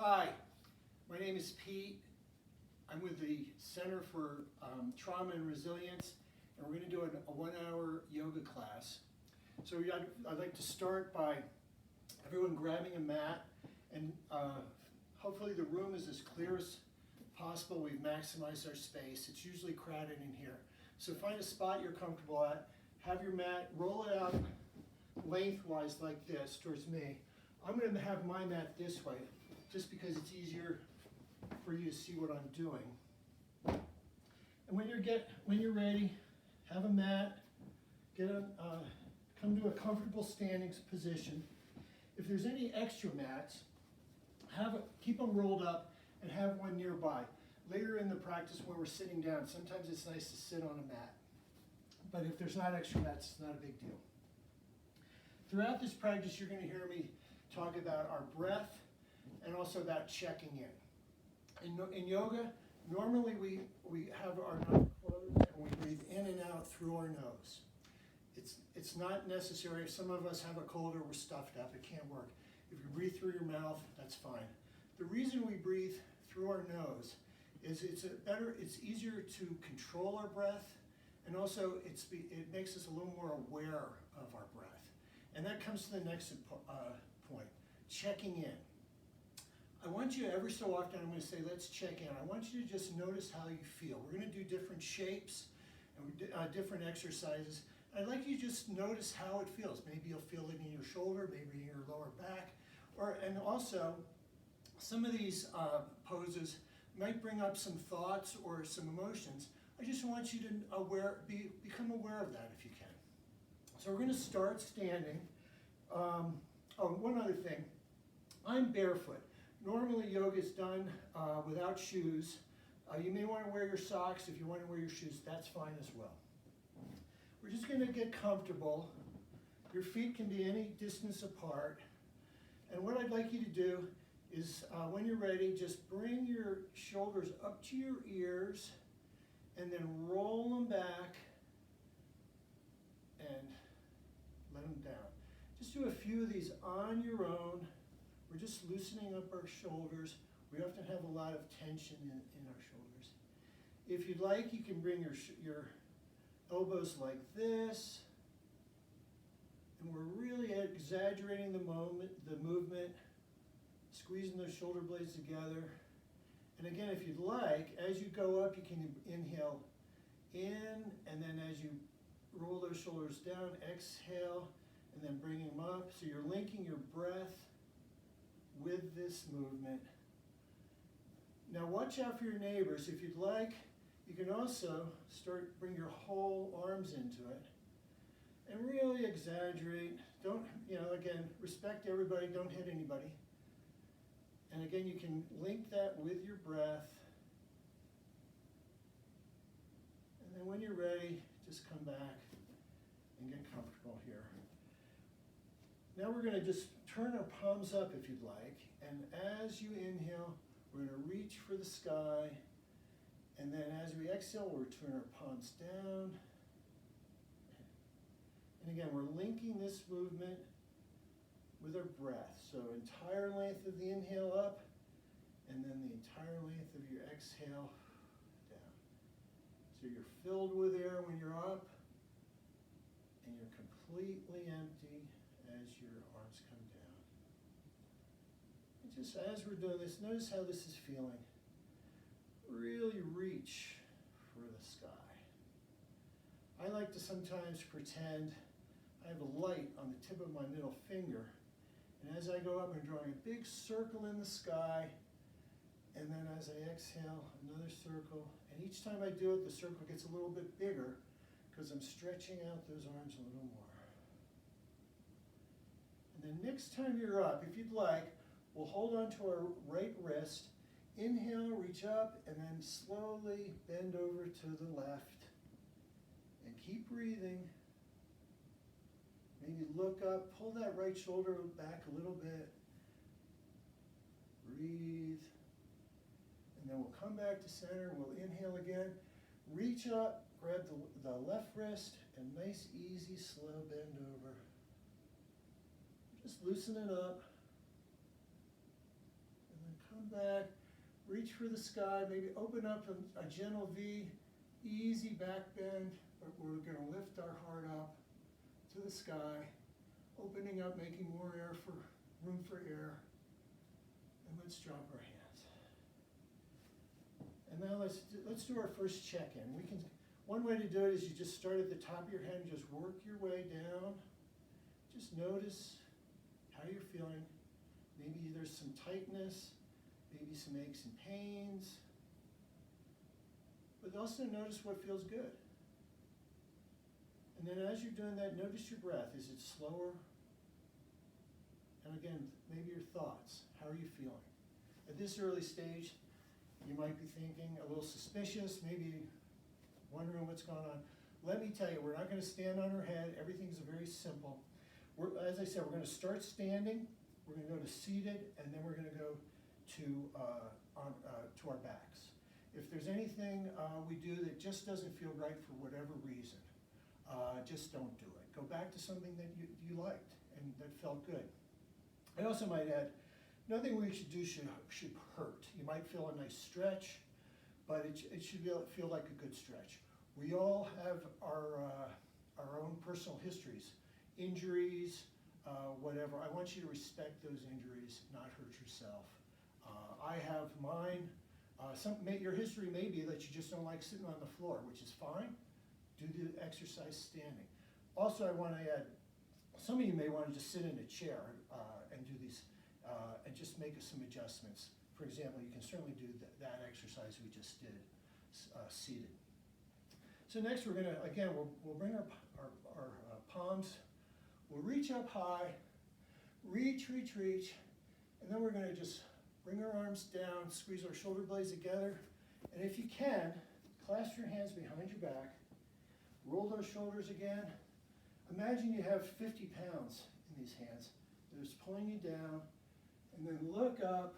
Hi, my name is Pete. I'm with the Center for Trauma and Resilience, and we're going to do a 1-hour yoga class. So I'd like to start by everyone grabbing a mat, and hopefully the room is as clear as possible. We've maximized our space. It's usually crowded in here. So find a spot you're comfortable at, have your mat, roll it out lengthwise like this towards me. I'm going to have my mat this way, just because it's easier for you to see what I'm doing. And when you're ready, have a mat, come to a comfortable standing position. If there's any extra mats, keep them rolled up and have one nearby. Later in the practice when we're sitting down, sometimes it's nice to sit on a mat. But if there's not extra mats, it's not a big deal. Throughout this practice, you're going to hear me talk about our breath and also about checking in. In yoga, normally we have our mouth closed and we breathe in and out through our nose. It's not necessary. If some of us have a cold or we're stuffed up, it can't work. If you breathe through your mouth, that's fine. The reason we breathe through our nose is it's easier to control our breath, and also it makes us a little more aware of our breath. And that comes to the next point, checking in. I want you every so often, I'm going to say, let's check in. I want you to just notice how you feel. We're going to do different shapes and different exercises. I'd like you to just notice how it feels. Maybe you'll feel it in your shoulder, maybe in your lower back. And also, some of these poses might bring up some thoughts or some emotions. I just want you to become aware of that if you can. So we're going to start standing. One other thing. I'm barefoot. Normally yoga is done without shoes. You may want to wear your socks. If you want to wear your shoes, that's fine as well. We're just going to get comfortable. Your feet can be any distance apart. And what I'd like you to do is, when you're ready, just bring your shoulders up to your ears and then roll them back and let them down. Just do a few of these on your own. We're just loosening up our shoulders. We often have a lot of tension in our shoulders. If you'd like, you can bring your elbows like this. And we're really exaggerating the movement, squeezing those shoulder blades together. And again, if you'd like, as you go up, you can inhale in, and then as you roll those shoulders down, exhale, and then bring them up. So you're linking your breath with this movement. Now watch out for your neighbors. If you'd like, you can also bring your whole arms into it and really exaggerate. Don't, again, respect everybody, don't hit anybody. And again, you can link that with your breath. And then when you're ready, just come back and get comfortable here. Now we're going to just turn our palms up if you'd like. And as you inhale, we're going to reach for the sky. And then as we exhale, we'll turn our palms down. And again, we're linking this movement with our breath. So entire length of the inhale up, and then the entire length of your exhale down. So you're filled with air when you're up, and you're completely empty as your arms come down. And just as we're doing this, notice how this is feeling. Really reach for the sky. I like to sometimes pretend I have a light on the tip of my middle finger, and as I go up, I'm drawing a big circle in the sky, and then as I exhale, another circle, and each time I do it, the circle gets a little bit bigger because I'm stretching out those arms a little more. And then next time you're up, if you'd like, we'll hold on to our right wrist, inhale, reach up, and then slowly bend over to the left, and keep breathing. Maybe look up, pull that right shoulder back a little bit. Breathe. And then we'll come back to center. We'll inhale again. Reach up, grab the left wrist, and nice, easy, slow bend over. Just loosen it up. And then come that. Reach for the sky, maybe open up a gentle V, easy back bend, but we're going to lift our heart up to the sky, opening up, making more room for air, and let's drop our hands. And now let's do our first check-in. One way to do it is you just start at the top of your head and just work your way down. Just notice how you're feeling. Maybe there's some tightness, maybe some aches and pains. But also notice what feels good. And then as you're doing that, notice your breath. Is it slower? And again, maybe your thoughts. How are you feeling? At this early stage, you might be thinking a little suspicious, maybe wondering what's going on. Let me tell you, we're not going to stand on our head. Everything's very simple. As I said, we're going to start standing, we're going to go to seated, and then we're going to go to our backs. If there's anything we do that just doesn't feel right for whatever reason, just don't do it. Go back to something that you liked and that felt good. I also might add, nothing we should do should hurt. You might feel a nice stretch, but it should feel like a good stretch. We all have our own personal histories, injuries, whatever. I want you to respect those injuries, not hurt yourself. I have mine. Your history may be that you just don't like sitting on the floor, which is fine. Do the exercise standing. Also, I want to add, some of you may want to just sit in a chair and do these, and just make some adjustments. For example, you can certainly do that exercise we just did, seated. So next we're going to, again, we'll bring our palms, we'll reach up high, reach, and then we're going to just bring our arms down, squeeze our shoulder blades together, and if you can, clasp your hands behind your back, roll those shoulders again. Imagine you have 50 pounds in these hands. They're just pulling you down, and then look up.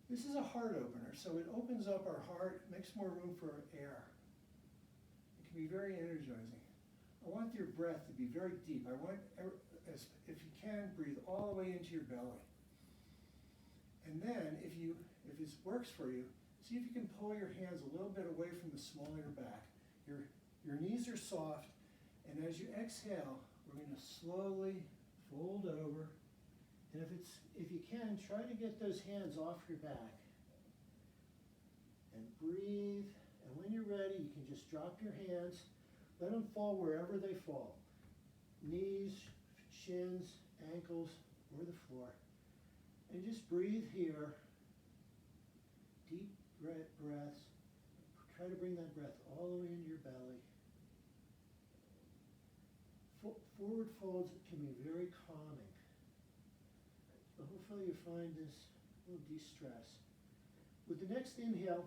This is a heart opener, so it opens up our heart, makes more room for air. It can be very energizing. I want your breath to be very deep. I want, if you can, breathe all the way into your belly. And then, if it works for you, see if you can pull your hands a little bit away from the small of your back. Your knees are soft, and as you exhale, we're going to slowly fold over. And if you can, try to get those hands off your back. And breathe. And when you're ready, you can just drop your hands. Let them fall wherever they fall. Knees, shins, ankles, or the floor. And just breathe here. Deep breaths. Try to bring that breath all the way into your belly. Forward folds can be very calming. So hopefully you find this a little de-stress. With the next inhale,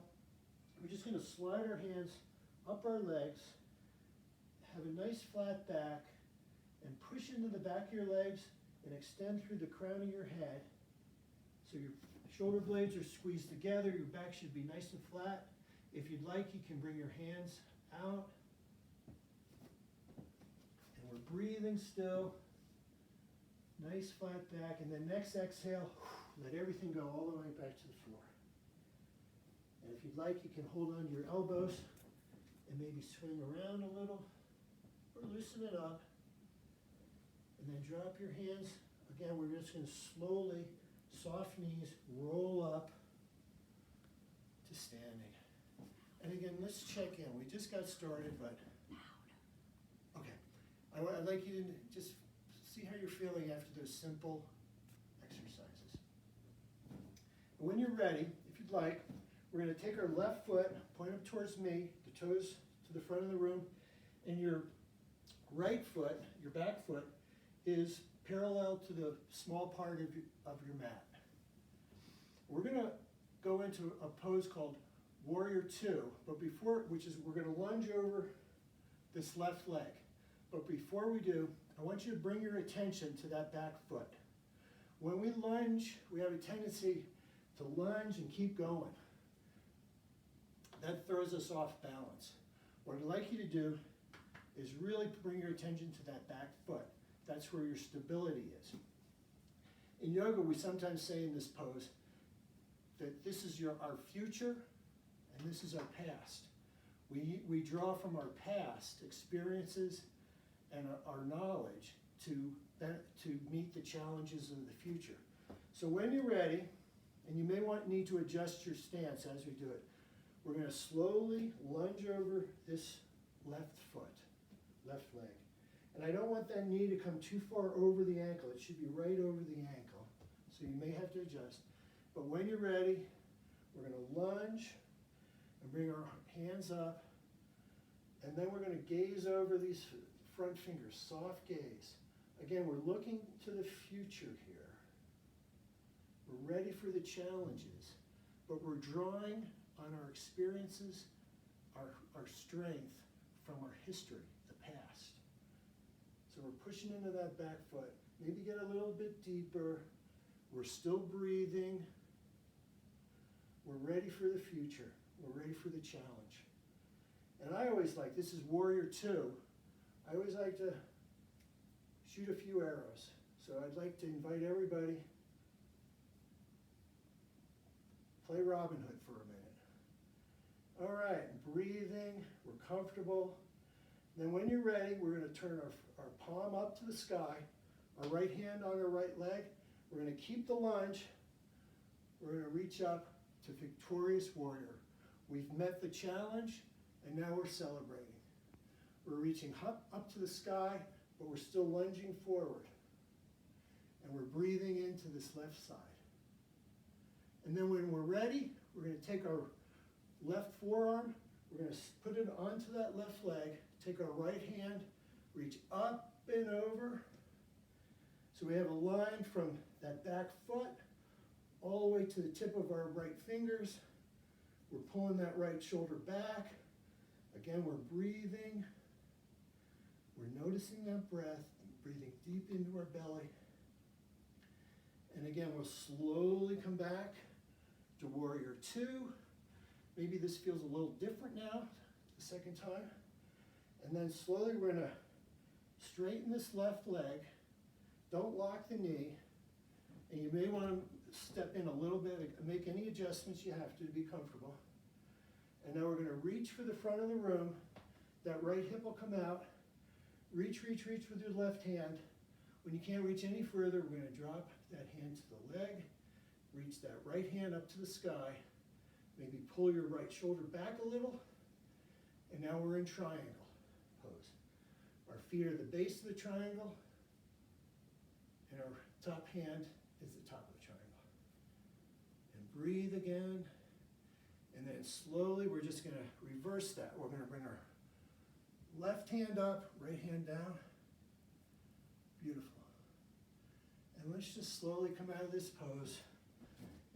we're just going to slide our hands up our legs, have a nice flat back, and push into the back of your legs and extend through the crown of your head. So your shoulder blades are squeezed together, your back should be nice and flat. If you'd like, you can bring your hands out. And we're breathing still. Nice flat back. And then next exhale, let everything go all the way back to the floor. And if you'd like, you can hold on to your elbows and maybe swing around a little or loosen it up. And then drop your hands. Again, we're just going to slowly, soft knees, roll up to standing. And again, let's check in. We just got started, but okay. I'd like you to just see how you're feeling after those simple exercises. And when you're ready, if you'd like, we're going to take our left foot, point up towards me, the toes to the front of the room, and your right foot, your back foot, is parallel to the small part of your mat. We're going to go into a pose called Warrior 2, but we're going to lunge over this left leg. But before we do, I want you to bring your attention to that back foot. When we lunge, we have a tendency to lunge and keep going. That throws us off balance. What I'd like you to do is really bring your attention to that back foot. That's where your stability is. In yoga, we sometimes say in this pose, that this is our future and this is our past. We draw from our past experiences and our knowledge to meet the challenges of the future. So when you're ready, and you may need to adjust your stance as we do it, we're going to slowly lunge over this left foot, left leg. And I don't want that knee to come too far over the ankle. It should be right over the ankle. So you may have to adjust. But when you're ready, we're going to lunge and bring our hands up. And then we're going to gaze over these front fingers, soft gaze. Again, we're looking to the future here. We're ready for the challenges, but we're drawing on our experiences, our strength from our history, the past. So we're pushing into that back foot. Maybe get a little bit deeper. We're still breathing. We're ready for the future. We're ready for the challenge. And I always like, this is Warrior 2, I always like to shoot a few arrows. So I'd like to invite everybody, play Robin Hood for a minute. All right, breathing, we're comfortable. Then when you're ready, we're going to turn our palm up to the sky, our right hand on our right leg. We're going to keep the lunge. We're going to reach up to Victorious Warrior. We've met the challenge, and now we're celebrating. We're reaching up to the sky, but we're still lunging forward. And we're breathing into this left side. And then when we're ready, we're going to take our left forearm, we're going to put it onto that left leg, take our right hand, reach up and over. So we have a line from that back foot all the way to the tip of our right fingers. We're pulling that right shoulder back. Again, we're breathing. We're noticing that breath, breathing deep into our belly. And again, we'll slowly come back to Warrior 2. Maybe this feels a little different now, the second time. And then slowly we're going to straighten this left leg. Don't lock the knee. And you may want to step in a little bit, make any adjustments you have to be comfortable. And now we're going to reach for the front of the room. That right hip will come out. Reach, reach, reach with your left hand. When you can't reach any further, we're going to drop that hand to the leg. Reach that right hand up to the sky. Maybe pull your right shoulder back a little. And now we're in triangle pose. Our feet are the base of the triangle. And our top hand is the top of the triangle. And breathe again. And then slowly we're just going to reverse that. We're going to bring our left hand up, right hand down. Beautiful. And let's just slowly come out of this pose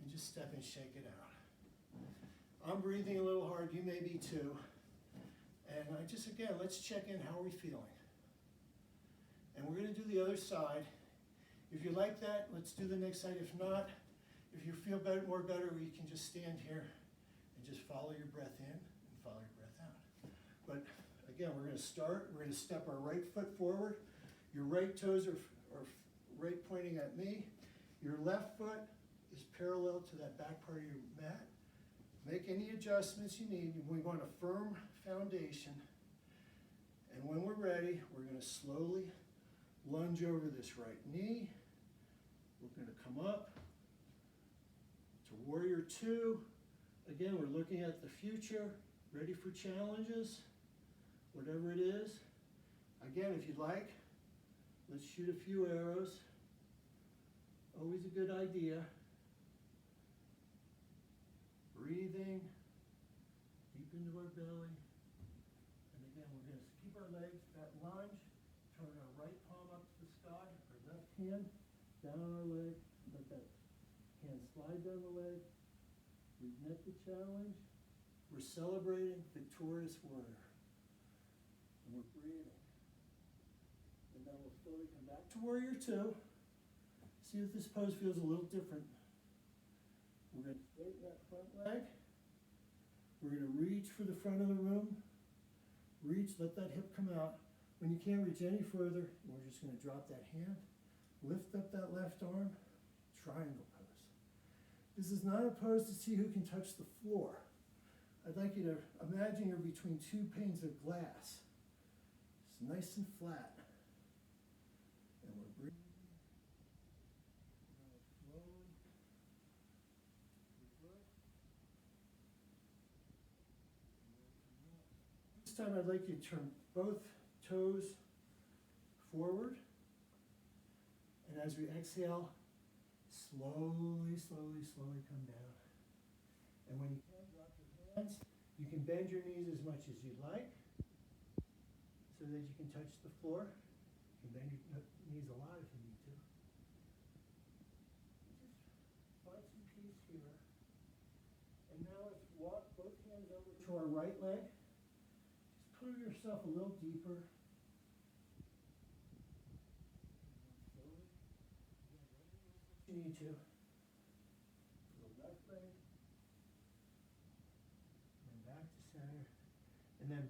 and just step and shake it out. I'm breathing a little hard, you may be too. And again, let's check in, how are we feeling? And we're going to do the other side. If you like that, let's do the next side. If not, if you feel better, you can just stand here and just follow your breath in and follow your breath out. But again, we're going to start. We're going to step our right foot forward. Your right toes are right pointing at me. Your left foot is parallel to that back part of your mat. Make any adjustments you need. We want a firm foundation. And when we're ready, we're going to slowly lunge over this right knee. We're going to come up to Warrior 2. Again, we're looking at the future, ready for challenges, whatever it is. Again, if you'd like, let's shoot a few arrows. Always a good idea. Breathing deep into our belly. And again, we're going to keep our legs, that lunge, turn our right palm up to the sky, our left hand down on our leg, let that hand slide down the leg. We've met the challenge. We're celebrating Victorious Warrior. And we're breathing. And then we'll slowly come back to Warrior 2. See if this pose feels a little different. We're going to straighten that front leg. We're going to reach for the front of the room. Reach, let that hip come out. When you can't reach any further, we're just going to drop that hand. Lift up that left arm. Triangle pose. This is not a pose to see who can touch the floor. I'd like you to imagine you're between two panes of glass. It's nice and flat. And we're breathing. Slowly. This time I'd like you to turn both toes forward. And as we exhale, slowly, slowly, slowly come down. And when you can, drop your hands. You can bend your knees as much as you'd like so that you can touch the floor. You can bend your knees a lot if you need to. Just find some peace here. And now let's walk both hands over to our right leg. Just put yourself a little deeper. You need to. For the left leg. And back to center. And then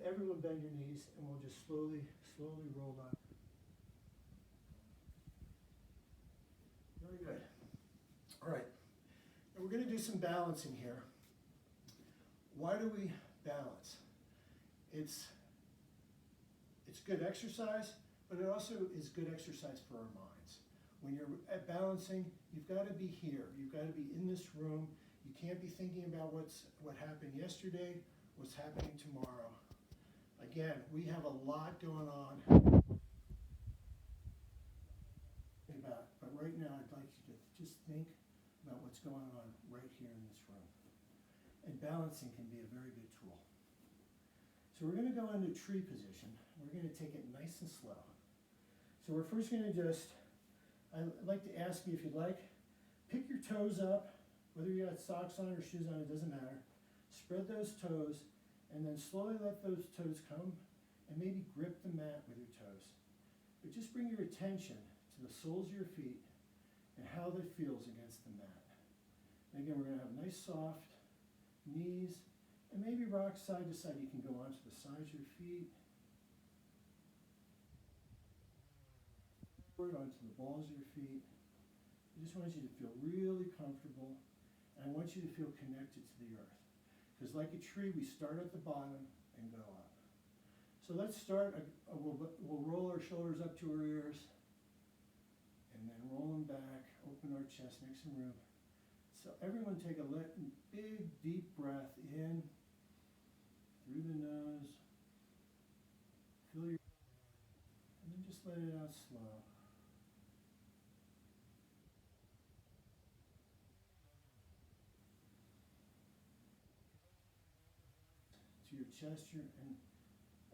everyone bend your knees, and we'll just slowly, slowly roll up. Very good. All right. And we're going to do some balancing here. Why do we balance? It's good exercise, but it also is good exercise for our minds. When you're balancing, you've got to be here. You've got to be in this room. You can't be thinking about what happened yesterday, what's happening tomorrow. Again, we have a lot going on. But right now, I'd like you to just think about what's going on right here in this room. And balancing can be a very good tool. So we're going to go into tree position. We're going to take it nice and slow. So we're first going to I'd like to ask you, if you'd like, pick your toes up, whether you got socks on or shoes on, it doesn't matter. Spread those toes, and then slowly let those toes come, and maybe grip the mat with your toes. But just bring your attention to the soles of your feet and how that feels against the mat. And again, we're going to have nice soft knees, and maybe rock side to side. You can go onto the sides of your feet, onto the balls of your feet. I just want you to feel really comfortable, and I want you to feel connected to the earth. Because like a tree, we start at the bottom and go up. So let's start, we'll roll our shoulders up to our ears, and then roll them back, open our chest, make some room. So everyone take a big, deep breath in, through the nose, fill your, and then just let it out slow. To your chest, and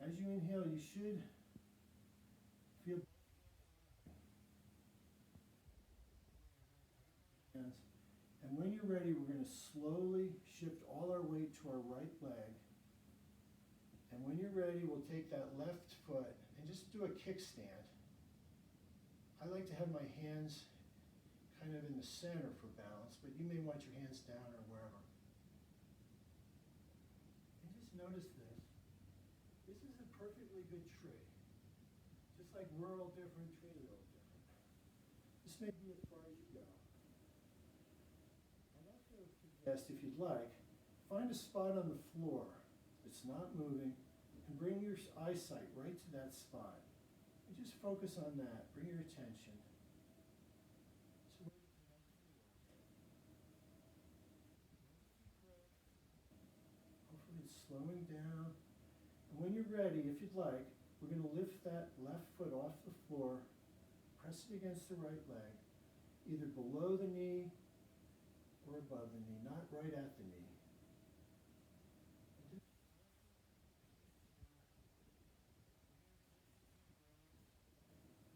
as you inhale, you should feel hands. And when you're ready, we're going to slowly shift all our weight to our right leg. And when you're ready, we'll take that left foot and just do a kickstand. I like to have my hands kind of in the center for balance, but you may want your hands down or wherever. And just notice this. This is a perfectly good tree. Just like we're all different, trees are all different. This may be as far as you go. I'd also suggest, if you'd like, find a spot on the floor that's not moving, and bring your eyesight right to that spot. And just focus on that. Bring your attention. So hopefully it's slowing down. And when you're ready, if you'd like, we're going to lift that left foot off the floor, press it against the right leg, either below the knee or above the knee, not right at the knee.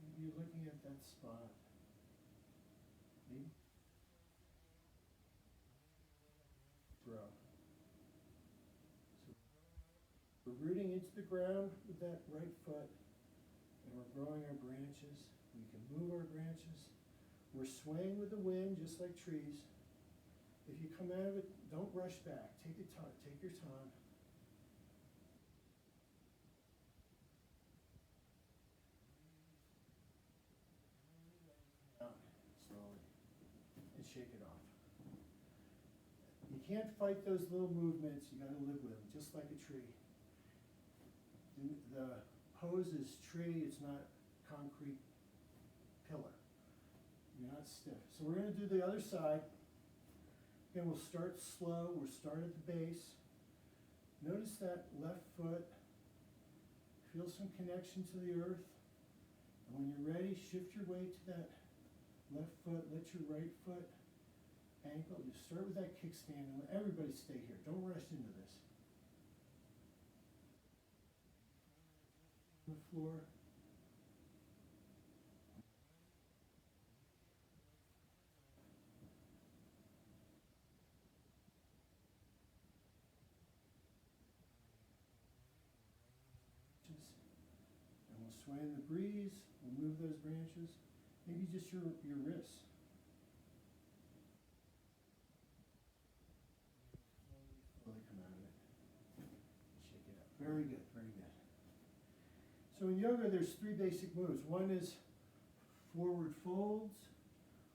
Maybe you're looking at that spot. Maybe throw. So we're rooting into the ground with that right foot, and we're growing our branches. We can move our branches. We're swaying with the wind just like trees. If you come out of it, don't rush back. Take your time. Out slowly and shake it off. can't fight those little movements, you gotta live with them, just like a tree. The pose is tree, it's not concrete pillar. You're not stiff. So we're gonna do the other side. Again, we'll start slow, we'll start at the base. Notice that left foot, feel some connection to the earth. And when you're ready, shift your weight to that left foot, let your right foot ankle. You start with that kickstand and let everybody stay here. Don't rush into this. On the floor. And we'll sway in the breeze. We'll move those branches. Maybe just your wrists. Slowly come out of it. Shake it up. Very good, very good. So in yoga, there's 3 basic moves. One is forward folds,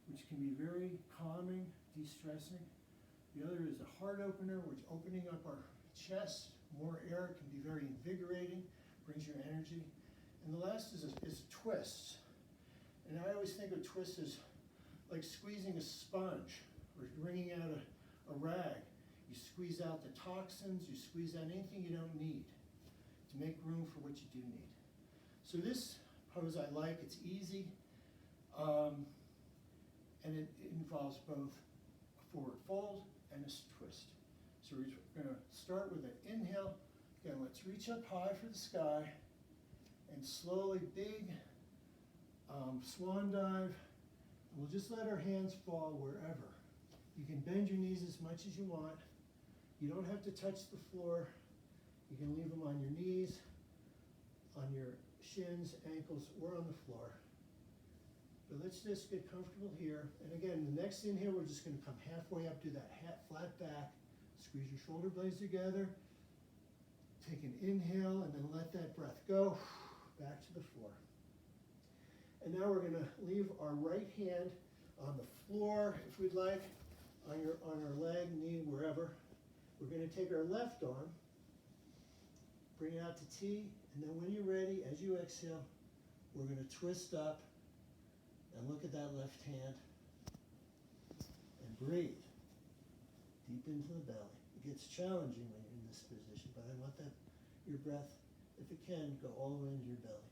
which can be very calming, de-stressing. The other is a heart opener, which opening up our chest, more air, can be very invigorating, brings your energy. And the last is a twist. And I always think of twists as like squeezing a sponge or wringing out a rag. You squeeze out the toxins, you squeeze out anything you don't need to make room for what you do need. So this pose I like, it's easy, and it involves both a forward fold and a twist. So we're going to start with an inhale. Again, let's reach up high for the sky, and slowly, big swan dive. And we'll just let our hands fall wherever. You can bend your knees as much as you want. You don't have to touch the floor. You can leave them on your knees, on your shins, ankles, or on the floor. But let's just get comfortable here. And again, the next inhale, we're just going to come halfway up, do that flat back. Squeeze your shoulder blades together. Take an inhale, and then let that breath go. Back to the floor. And now we're going to leave our right hand on the floor, if we'd like, on our leg, knee, wherever. We're going to take our left arm, bring it out to T, and then when you're ready, as you exhale, we're going to twist up and look at that left hand and breathe deep into the belly. It gets challenging when you're in this position, but I want your breath, if it can, go all the way into your belly.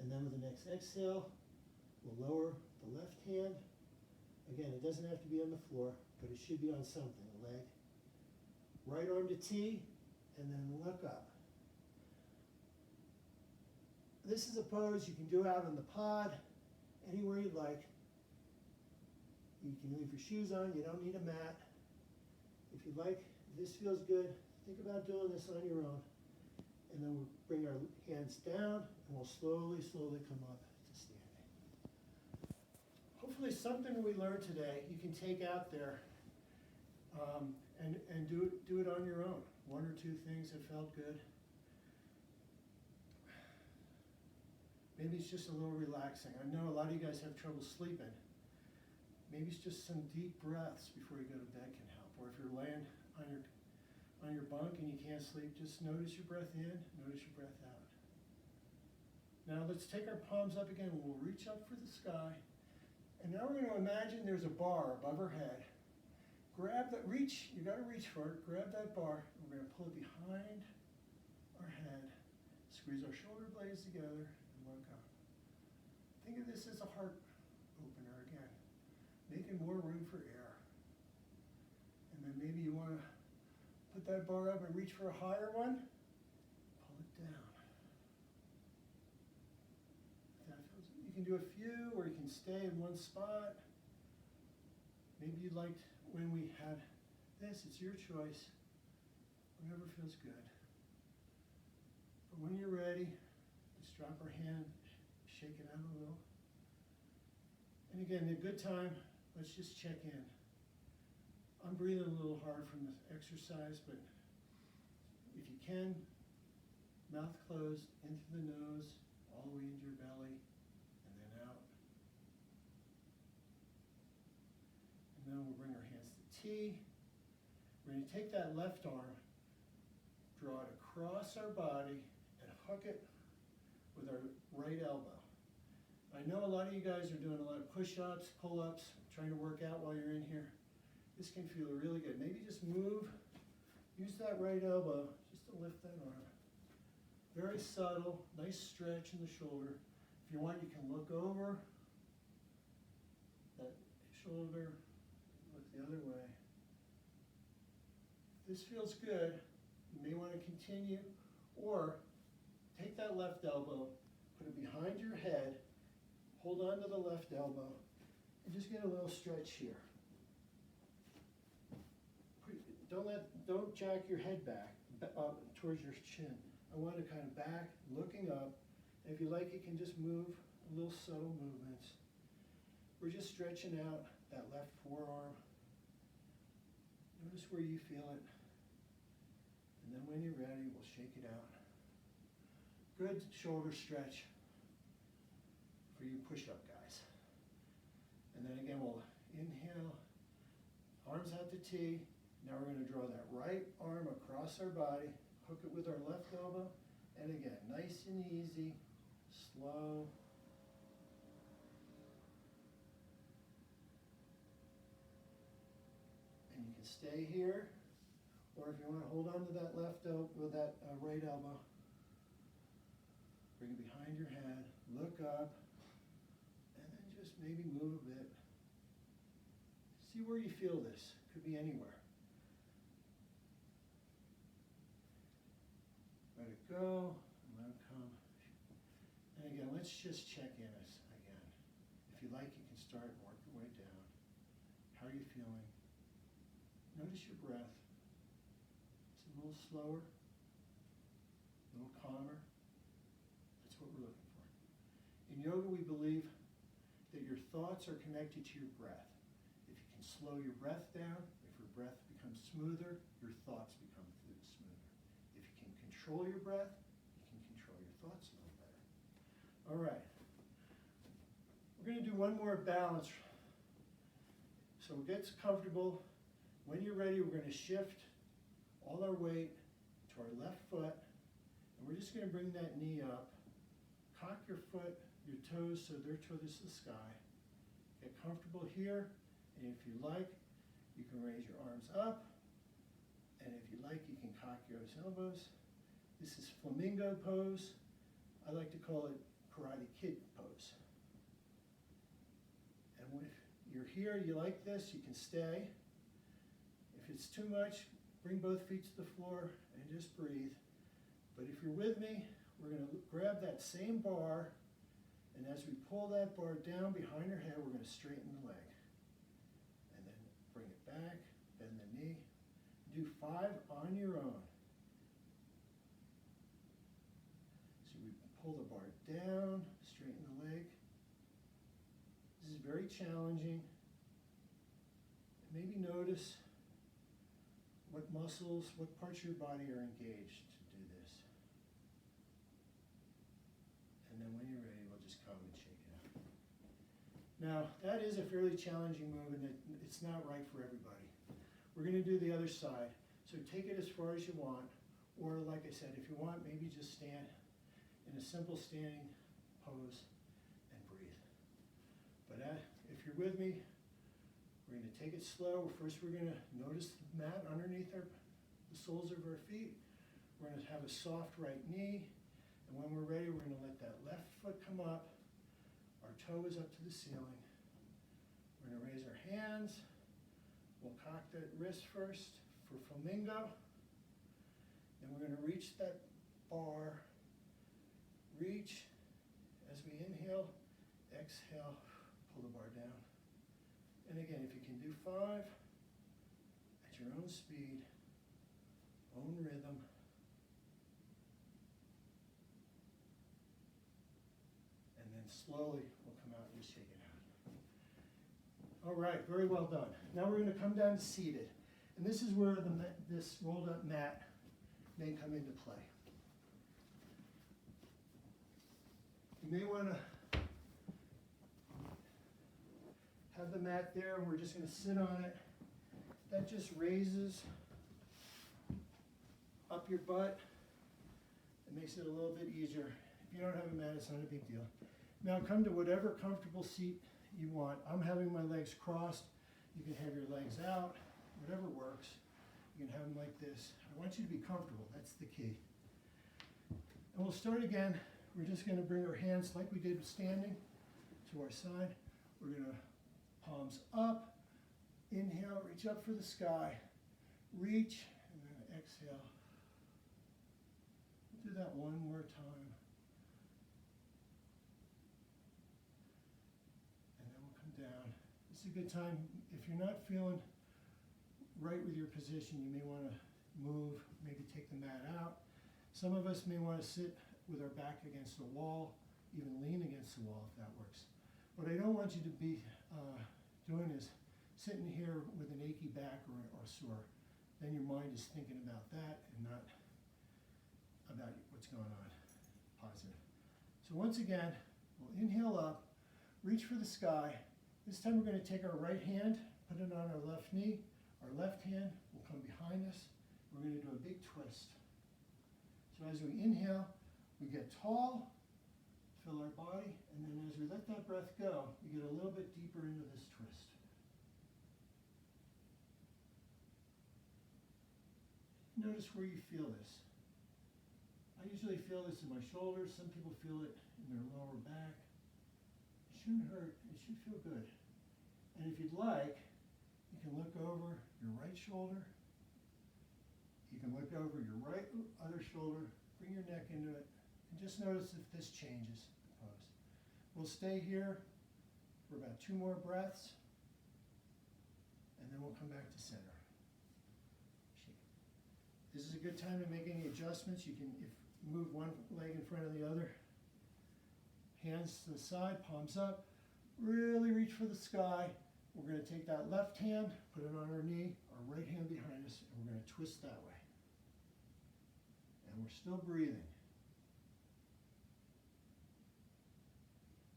And then with the next exhale, we'll lower the left hand. Again, it doesn't have to be on the floor, but it should be on something, a leg. Right arm to T, and then look up. This is a pose you can do out on the pod, anywhere you'd like. You can leave your shoes on, you don't need a mat. If you like, if this feels good, think about doing this on your own. And then we'll bring our hands down, and we'll slowly come up to standing. Hopefully something we learned today you can take out there and do it on your own. 1 or 2 things that felt good. Maybe it's just a little relaxing. I know a lot of you guys have trouble sleeping. Maybe it's just some deep breaths before you go to bed can help. Or if you're laying on your bunk and you can't sleep, just notice your breath in, notice your breath out. Now let's take our palms up again. We'll reach up for the sky. And now we're going to imagine there's a bar above our head. Grab that, you got to reach for it. Grab that bar. We're going to pull it behind our head. Squeeze our shoulder blades together and look up. Think of this as a heart opener again. Making more room for air. And then maybe you want to put that bar up and reach for a higher one. Pull it down. You can do a few, or you can stay in one spot. Maybe you liked when we had this. It's your choice. Whatever feels good. But when you're ready, just drop our hand, shake it out a little. And again, a good time, let's just check in. I'm breathing a little hard from this exercise, but if you can, mouth closed, into the nose, all the way into your belly, and then out. And then we'll bring our hands to T. We're going to take that left arm, draw it across our body, and hook it with our right elbow. I know a lot of you guys are doing a lot of push-ups, pull-ups, trying to work out while you're in here. This can feel really good. Maybe just move, use that right elbow just to lift that arm. Very subtle, nice stretch in the shoulder. If you want, you can look over that shoulder, look the other way. If this feels good, you may want to continue, or take that left elbow, put it behind your head, hold on to the left elbow, and just get a little stretch here. Don't jack your head back up towards your chin. I want to kind of back, looking up. And if you like, you can just move little subtle movements. We're just stretching out that left forearm. Notice where you feel it. And then when you're ready, we'll shake it out. Good shoulder stretch for you push-up guys. And then again, we'll inhale, arms out to T. Now we're going to draw that right arm across our body, hook it with our left elbow, and again, nice and easy, slow. And you can stay here, or if you want to hold on to that left elbow, that right elbow, bring it behind your head, look up, and then just maybe move a bit. See where you feel this. Could be anywhere. Let it go, and let it come. And again, let's just check in us again. If you like, you can start and work your way down. How are you feeling? Notice your breath. It's a little slower, a little calmer. That's what we're looking for. In yoga, we believe that your thoughts are connected to your breath. If you can slow your breath down, if your breath becomes smoother, your thoughts become smoother. If you can control your breath, you can control your thoughts a little better. All right. We're going to do one more balance. So it gets comfortable. When you're ready, we're going to shift all our weight to our left foot. And we're just going to bring that knee up. Cock your foot, your toes, so they're towards the sky. Get comfortable here. And if you like, you can raise your arms up. And if you like, you can cock your elbows. This is flamingo pose. I like to call it Karate Kid pose. And when you're here, you like this, you can stay. If it's too much, bring both feet to the floor and just breathe. But if you're with me, we're going to grab that same bar, and as we pull that bar down behind our head, we're going to straighten the leg. And then bring it back, bend the knee. Do 5 on your own. So we pull the bar down, straighten the leg. This is very challenging. Maybe notice what muscles, what parts of your body are engaged to do this. And then when you're ready, we'll just come and shake it out. Now, that is a fairly challenging move, and it's not right for everybody. We're going to do the other side. So take it as far as you want, or like I said, if you want, maybe just stand in a simple standing pose and breathe. But if you're with me, we're going to take it slow. First, we're going to notice the mat underneath the soles of our feet. We're going to have a soft right knee. And when we're ready, we're going to let that left foot come up. Our toe is up to the ceiling. We're going to raise our hands. We'll cock that wrist first for flamingo. Then we're going to reach that bar. Reach. As we inhale, exhale, pull the bar down. And again, if you can do 5 at your own speed, own rhythm. And then slowly we'll come out and just shake it out. All right, very well done. Now we're going to come down seated. And this is where this rolled up mat may come into play. You may want to have the mat there, and we're just going to sit on it. That just raises up your butt. It makes it a little bit easier. If you don't have a mat, it's not a big deal. Now come to whatever comfortable seat you want. I'm having my legs crossed. You can have your legs out, whatever works. You can have them like this. I want you to be comfortable. That's the key. And we'll start again. We're just going to bring our hands like we did standing to our side. We're going to palms up. Inhale, reach up for the sky. Reach, and then exhale. We'll do that one more time. And then we'll come down. This is a good time. If you're not feeling right with your position, you may want to move, maybe take the mat out. Some of us may want to sit with our back against the wall, even lean against the wall if that works. What I don't want you to be doing is sitting here with an achy back or sore. Then your mind is thinking about that and not about what's going on. Positive. So once again, we'll inhale up, reach for the sky. This time we're going to take our right hand, put it on our left knee. Our left hand will come behind us. We're going to do a big twist. So as we inhale, we get tall, fill our body, and then as we let that breath go, we get a little bit deeper into this twist. Notice where you feel this. I usually feel this in my shoulders. Some people feel it in their lower back. It shouldn't hurt. It should feel good. And if you'd like, you can look over your right shoulder. You can look over your right other shoulder. Bring your neck into it. And just notice if this changes the pose. We'll stay here for about 2 more breaths. And then we'll come back to center. This is a good time to make any adjustments. You can move one leg in front of the other. Hands to the side, palms up. Really reach for the sky. We're going to take that left hand, put it on our knee, our right hand behind us, and we're going to twist that way. And we're still breathing.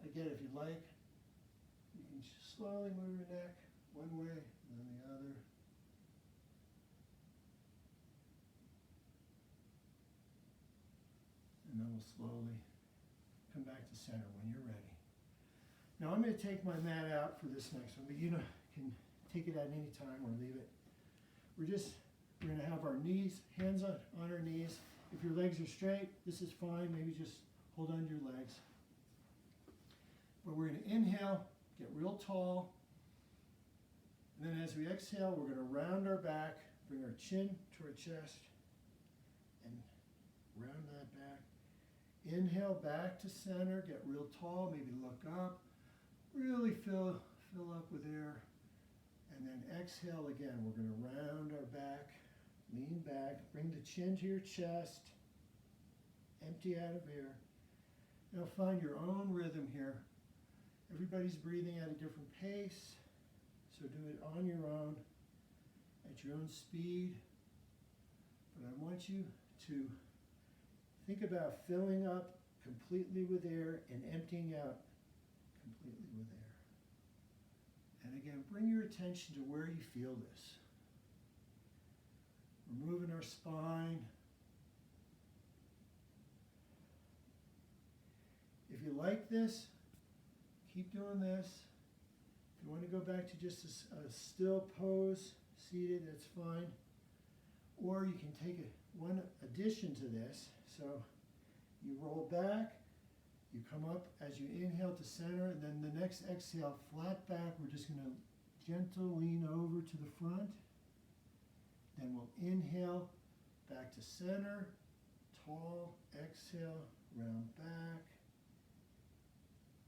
Again, if you'd like, you can slowly move your neck one way and then the other. And then we'll slowly come back to center when you're ready. Now I'm going to take my mat out for this next one, but you can take it at any time or leave it. We're going to have our knees, hands on our knees. If your legs are straight, this is fine. Maybe just hold on to your legs. But we're going to inhale, get real tall. And then as we exhale, we're going to round our back, bring our chin to our chest, and round that back. Inhale back to center, get real tall, maybe look up. Really fill up with air. And then exhale again. We're going to round our back, lean back, bring the chin to your chest, empty out of air. Now find your own rhythm here. Everybody's breathing at a different pace, so do it on your own, at your own speed. But I want you to think about filling up completely with air and emptying out completely with air. And again, bring your attention to where you feel this. We're moving our spine. If you like this, keep doing this. If you want to go back to just a still pose, seated, that's fine. Or you can take one addition to this. So you roll back, you come up as you inhale to center, and then the next exhale, flat back. We're just going to gentle lean over to the front. Then we'll inhale back to center, tall, exhale, round back.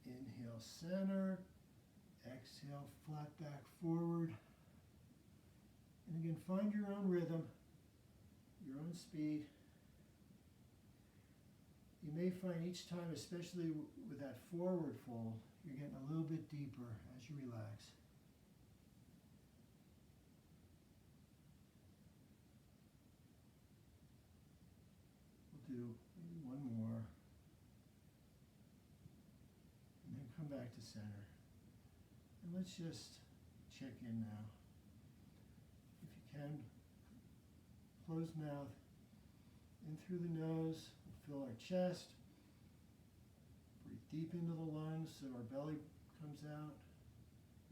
Inhale, center, exhale, flat back forward. And again, find your own rhythm, your own speed. You may find each time, especially with that forward fold, you're getting a little bit deeper as you relax. We'll do maybe one more. And then come back to center. And let's just check in now. If you can, closed mouth. In through the nose, fill our chest. Breathe deep into the lungs so our belly comes out.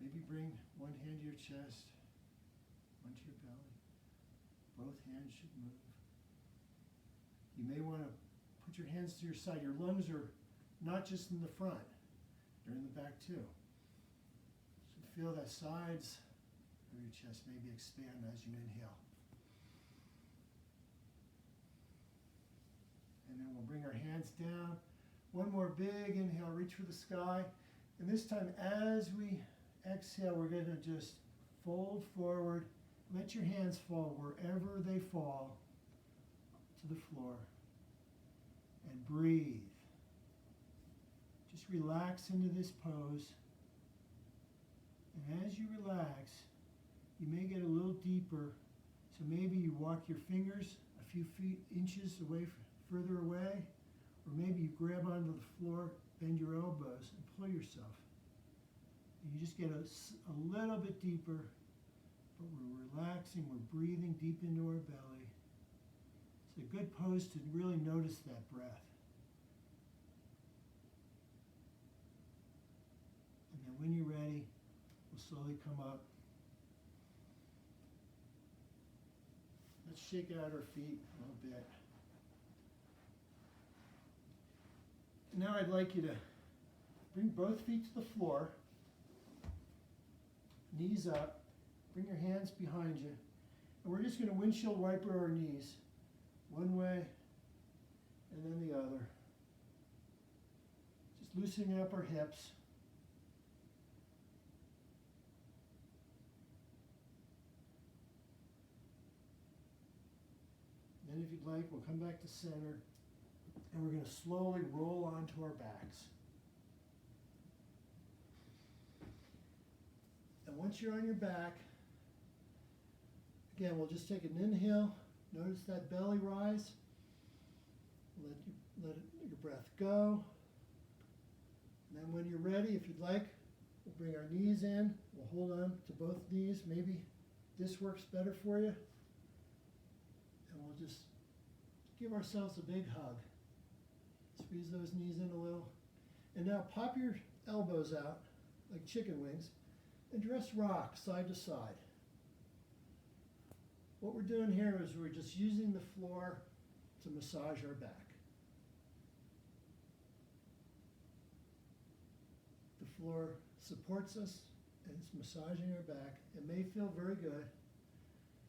Maybe bring one hand to your chest, one to your belly. Both hands should move. You may want to put your hands to your side. Your lungs are not just in the front, they're in the back too. So feel the sides of your chest maybe expand as you inhale. And then we'll bring our hands down. One more big inhale, reach for the sky. And this time as we exhale, we're going to just fold forward. Let your hands fall wherever they fall to the floor. And breathe. Just relax into this pose. And as you relax, you may get a little deeper. So maybe you walk your fingers a few inches further away, or maybe you grab onto the floor, bend your elbows, and pull yourself. And you just get a little bit deeper, but we're relaxing, we're breathing deep into our belly. It's a good pose to really notice that breath. And then when you're ready, we'll slowly come up. Let's shake out our feet a little bit. Now I'd like you to bring both feet to the floor, knees up, bring your hands behind you, and we're just going to windshield wiper our knees, one way and then the other. Just loosening up our hips. Then if you'd like, we'll come back to center. And we're going to slowly roll onto our backs. And once you're on your back, again, we'll just take an inhale. Notice that belly rise. Let your breath go. And then when you're ready, if you'd like, we'll bring our knees in. We'll hold on to both knees. Maybe this works better for you. And we'll just give ourselves a big hug. Squeeze those knees in a little. And now pop your elbows out like chicken wings and just rock side to side. What we're doing here is we're just using the floor to massage our back. The floor supports us and it's massaging our back. It may feel very good.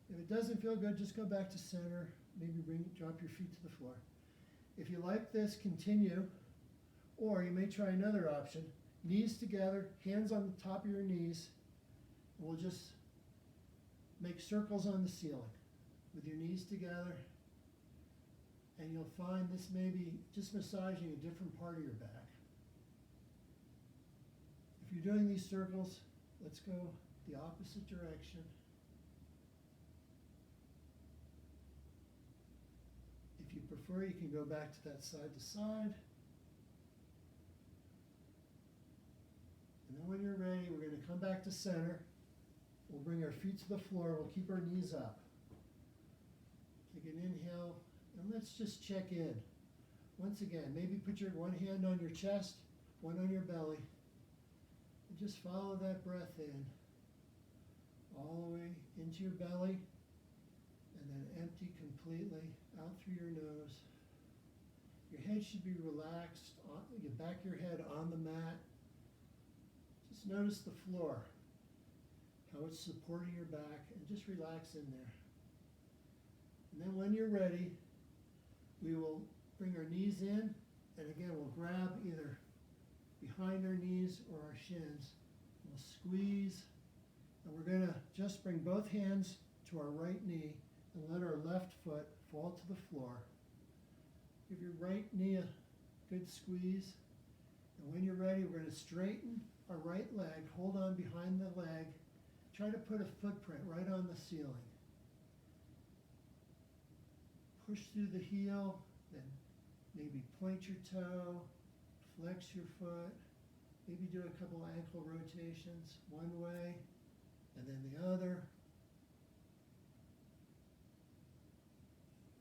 If it doesn't feel good, just go back to center. Maybe drop your feet to the floor. If you like this, continue, or you may try another option. Knees together, hands on the top of your knees, and we'll just make circles on the ceiling with your knees together, and you'll find this may be just massaging a different part of your back. If you're doing these circles, let's go the opposite direction. If you prefer, you can go back to that side to side. And then when you're ready, we're going to come back to center. We'll bring our feet to the floor. We'll keep our knees up. Take an inhale, and let's just check in. Once again, maybe put your one hand on your chest, one on your belly, and just follow that breath in, all the way into your belly, and then empty completely out through your nose. Your head should be relaxed. You back your head on the mat. Just notice the floor, how it's supporting your back, and just relax in there. And then when you're ready, we will bring our knees in, and again, we'll grab either behind our knees or our shins. We'll squeeze, and we're going to just bring both hands to our right knee and let our left foot fall to the floor. Give your right knee a good squeeze. And when you're ready, we're going to straighten our right leg, hold on behind the leg, try to put a footprint right on the ceiling. Push through the heel, then maybe point your toe, flex your foot, maybe do a couple ankle rotations one way and then the other.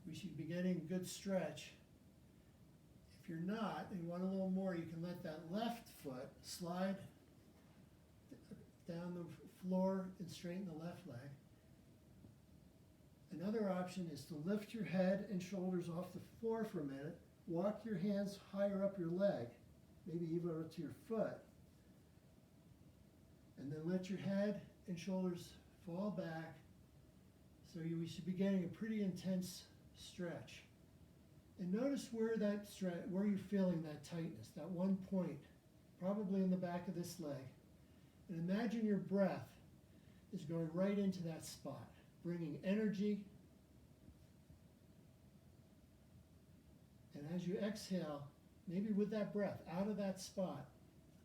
We should be getting a good stretch. If you're not, and you want a little more, you can let that left foot slide down the floor and straighten the left leg. Another option is to lift your head and shoulders off the floor for a minute, walk your hands higher up your leg, maybe even up to your foot, and then let your head and shoulders fall back, so we should be getting a pretty intense stretch. And notice where where you're feeling that tightness, that one point, probably in the back of this leg. And imagine your breath is going right into that spot, bringing energy. And as you exhale, maybe with that breath, out of that spot,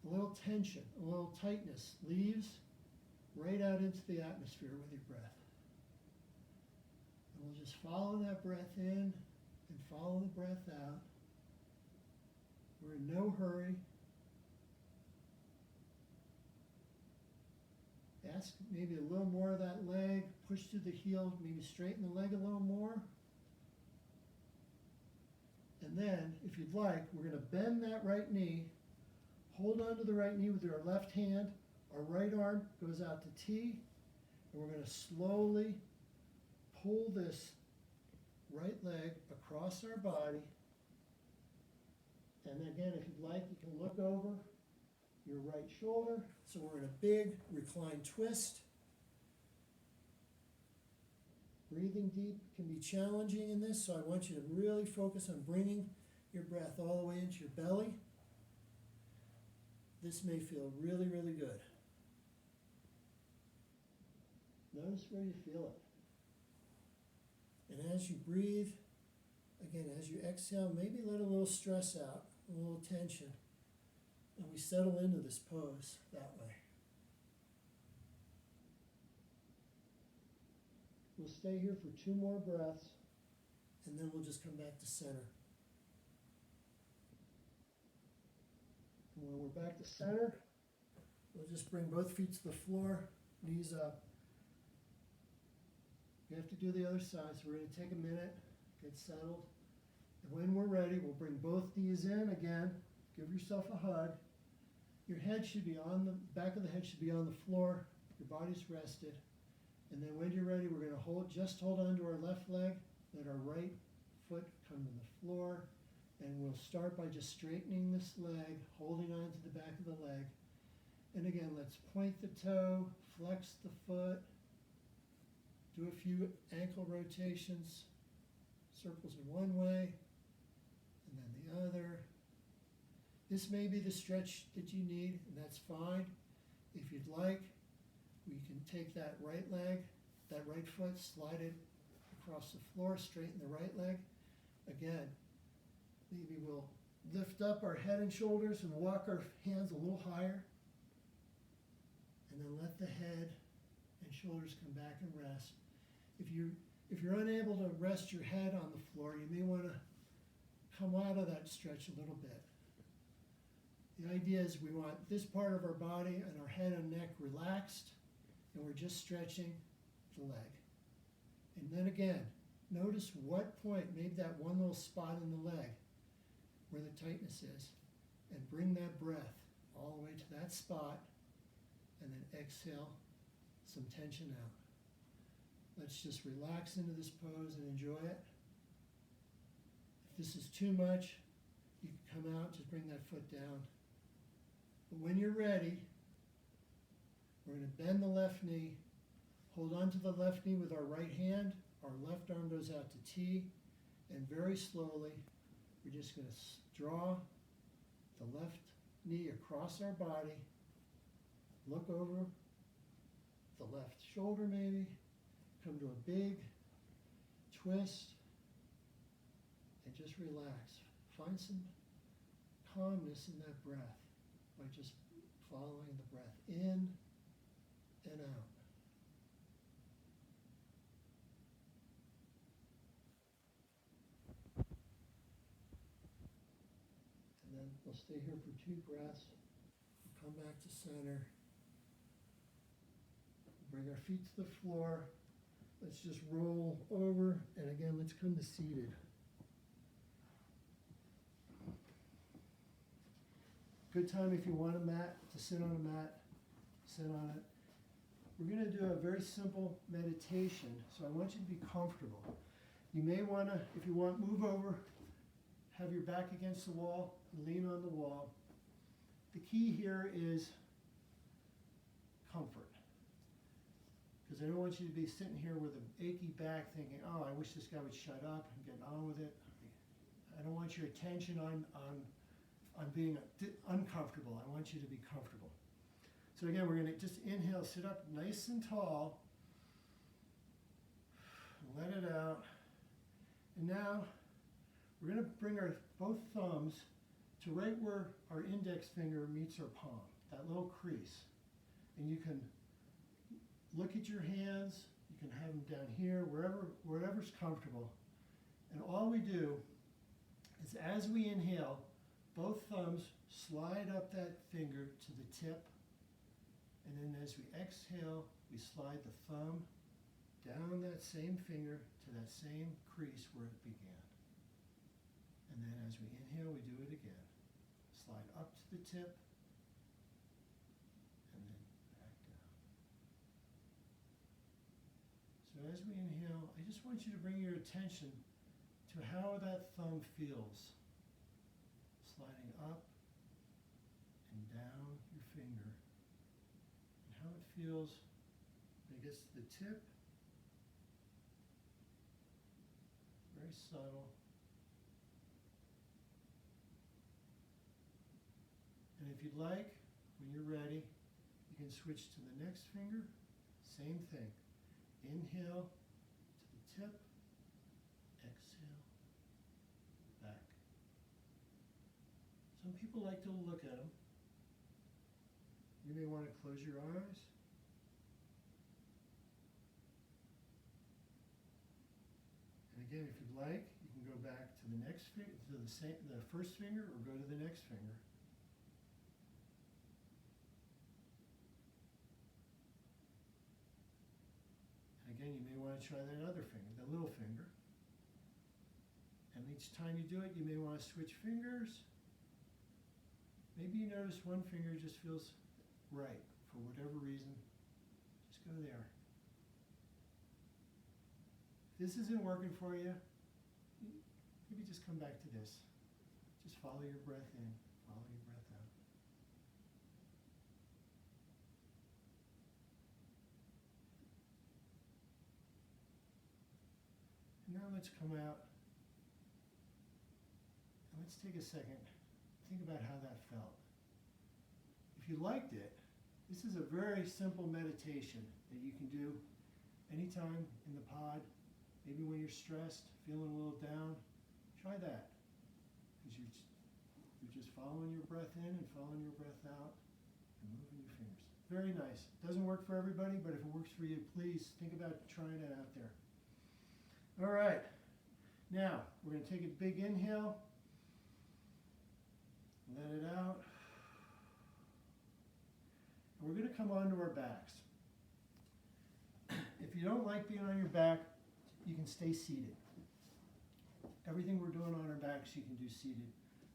a little tension, a little tightness leaves right out into the atmosphere with your breath. And we'll just follow that breath in and follow the breath out. We're in no hurry. Ask maybe a little more of that leg, push through the heel, maybe straighten the leg a little more. And then, if you'd like, we're going to bend that right knee, hold on to the right knee with our left hand, our right arm goes out to T, and we're going to slowly pull this right leg across our body. And again, if you'd like, you can look over your right shoulder. So we're in a big reclined twist. Breathing deep can be challenging in this, so I want you to really focus on bringing your breath all the way into your belly. This may feel really, really good. Notice where you feel it. And as you breathe, again, as you exhale, maybe let a little stress out, a little tension, and we settle into this pose that way. We'll stay here for 2 more breaths, and then we'll just come back to center. And when we're back to center, we'll just bring both feet to the floor, knees up. We have to do the other side, so we're going to take a minute, get settled. And when we're ready, we'll bring both knees in again. Give yourself a hug. Your head should be on the back of the head should be on the floor. Your body's rested. And then when you're ready, we're going to hold on to our left leg, let our right foot come to the floor, and we'll start by just straightening this leg, holding on to the back of the leg. And again, let's point the toe, flex the foot, do a few ankle rotations, circles in one way, and then the other. This may be the stretch that you need, and that's fine. If you'd like, we can take that right leg, that right foot, slide it across the floor, straighten the right leg. Again, maybe we'll lift up our head and shoulders and walk our hands a little higher. And then let the head and shoulders come back and rest. If you're unable to rest your head on the floor, you may want to come out of that stretch a little bit. The idea is we want this part of our body and our head and neck relaxed, and we're just stretching the leg. And then again, notice what point, maybe that one little spot in the leg where the tightness is, and bring that breath all the way to that spot, and then exhale some tension out. Let's just relax into this pose and enjoy it. If this is too much, you can come out, just bring that foot down. But when you're ready, we're going to bend the left knee, hold on to the left knee with our right hand, our left arm goes out to T, and very slowly, we're just going to draw the left knee across our body, look over the left shoulder maybe, come to a big twist, and just relax. Find some calmness in that breath by just following the breath in and out. And then we'll stay here for 2 breaths. We'll come back to center. Bring our feet to the floor. Let's just roll over, and again, let's come to seated. Good time if you want a mat, to sit on a mat, sit on it. We're going to do a very simple meditation, so I want you to be comfortable. You may want to, if you want, move over, have your back against the wall, and lean on the wall. The key here is comfort. Because I don't want you to be sitting here with an achy back thinking, oh, I wish this guy would shut up and get on with it. I don't want your attention on being uncomfortable. I want you to be comfortable. So again, we're going to just inhale, sit up nice and tall. Let it out. And now we're going to bring our both thumbs to right where our index finger meets our palm, that little crease. And you can look at your hands. You can have them down here, wherever's comfortable. And all we do is as we inhale, both thumbs slide up that finger to the tip. And then as we exhale, we slide the thumb down that same finger to that same crease where it began. And then as we inhale, we do it again. Slide up to the tip, and then back down. So as we inhale, I just want you to bring your attention to how that thumb feels. Sliding up and down your finger. And how it feels when it gets to the tip. Very subtle. And if you'd like, when you're ready, you can switch to the next finger. Same thing. Inhale to the tip. Exhale. Back. Some people like to look at them. You may want to close your eyes. And again, if you'd like, you can go back to the next finger, to the first finger, or go to the next finger. And again, you may want to try that other finger, the little finger. And each time you do it, you may want to switch fingers. Maybe you notice one finger just feels right for whatever reason. Just go there. If this isn't working for you, maybe just come back to this. Just follow your breath in, follow your breath out. And now let's come out and let's take a second. Think about how that felt. If you liked it, this is a very simple meditation that you can do anytime in the pod. Maybe when you're stressed, feeling a little down, try that. Because you're just following your breath in and following your breath out and moving your fingers. Very nice. Doesn't work for everybody, but if it works for you, please think about trying it out there. All right. Now, we're going to take a big inhale. Let it out. And we're going to come onto our backs. If you don't like being on your back, you can stay seated. Everything we're doing on our backs, you can do seated.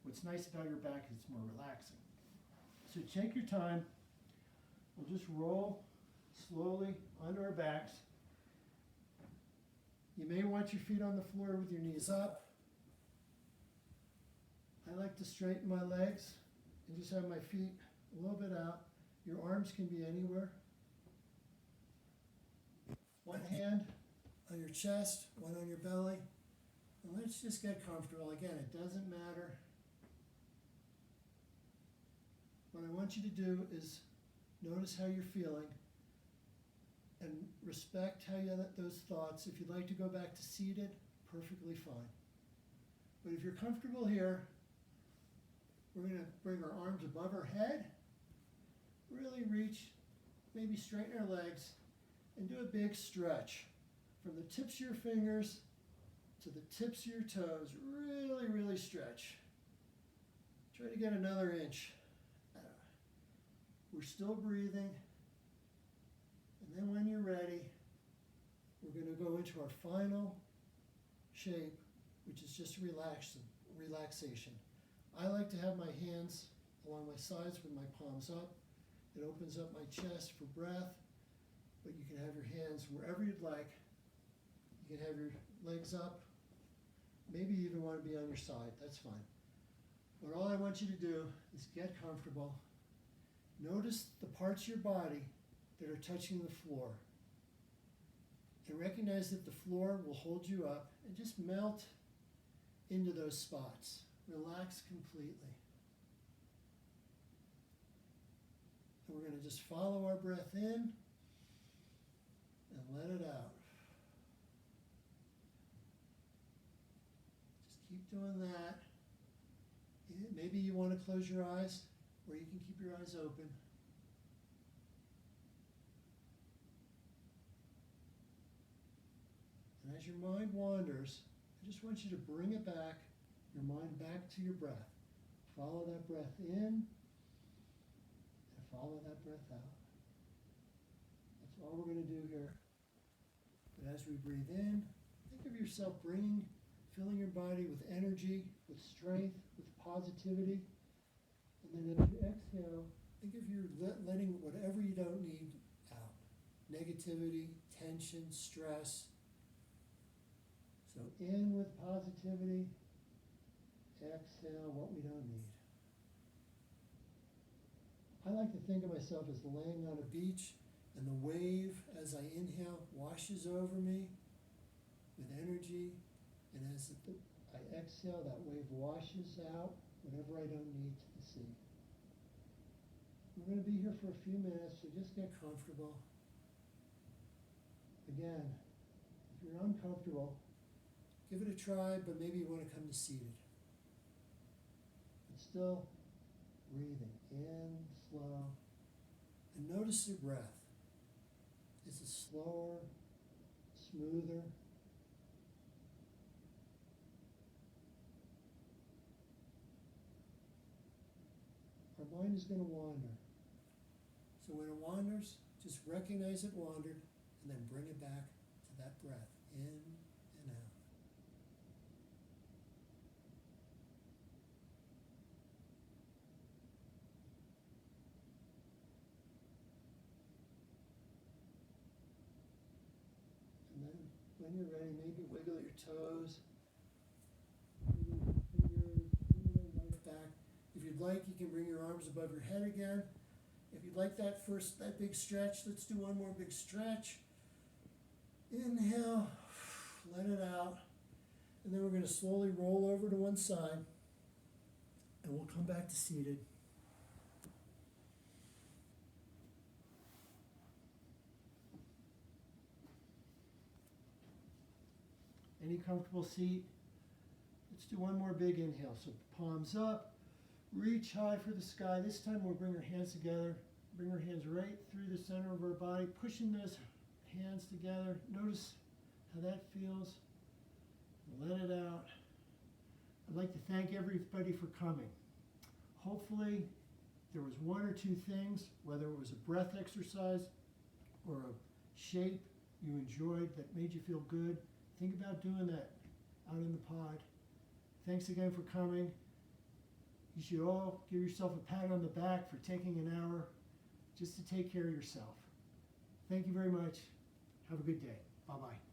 What's nice about your back is it's more relaxing. So take your time. We'll just roll slowly onto our backs. You may want your feet on the floor with your knees up. I like to straighten my legs and just have my feet a little bit out. Your arms can be anywhere. One hand on your chest, one on your belly. And let's just get comfortable. Again, it doesn't matter. What I want you to do is notice how you're feeling and respect how you let those thoughts. If you'd like to go back to seated, perfectly fine. But if you're comfortable here, we're going to bring our arms above our head, really reach, maybe straighten our legs, and do a big stretch from the tips of your fingers to the tips of your toes. Really, really stretch. Try to get another inch. We're still breathing. And then when you're ready, we're we're going to go into our final shape, which is just relaxation. I like to have my hands along my sides with my palms up. It opens up my chest for breath, but you can have your hands wherever you'd like. You can have your legs up. Maybe you even want to be on your side, that's fine. But all I want you to do is get comfortable. Notice the parts of your body that are touching the floor. And recognize that the floor will hold you up and just melt into those spots. Relax completely. And we're going to just follow our breath in and let it out. Just keep doing that. Maybe you want to close your eyes, or you can keep your eyes open. And as your mind wanders, I just want you to bring it back, your mind back to your breath. Follow that breath in and follow that breath out. That's all we're going to do here. But as we breathe in, think of yourself filling your body with energy, with strength, with positivity. And then as you exhale, think of you letting whatever you don't need out. Negativity, tension, stress. So in with positivity, exhale what we don't need. I like to think of myself as laying on a beach, and the wave, as I inhale, washes over me with energy, and as I exhale, that wave washes out whatever I don't need to the sea. We're going to be here for a few minutes, so just get comfortable. Again, if you're uncomfortable, give it a try, but maybe you want to come to seated. But still breathing in, slow. And notice your breath. Is it slower, smoother? Our mind is going to wander. So when it wanders, just recognize it wandered and then bring it back to that breath, in and out. And then when you're ready, maybe wiggle your toes, wiggle your fingers, wiggle your life back. If you'd like, you can bring your arms above your head again. If you'd like that big stretch, let's do one more big stretch. Inhale, let it out. And then we're going to slowly roll over to one side. And we'll come back to seated. Any comfortable seat? Let's do one more big inhale. So palms up, reach high for the sky. This time we'll bring our hands together. Bring our hands right through the center of our body, pushing those hands together. Notice how that feels. Let it out. I'd like to thank everybody for coming. Hopefully there was one or two things, whether it was a breath exercise or a shape you enjoyed that made you feel good. Think about doing that out in the pod. Thanks again for coming. You should all give yourself a pat on the back for taking an hour just to take care of yourself. Thank you very much. Have a good day. Bye-bye.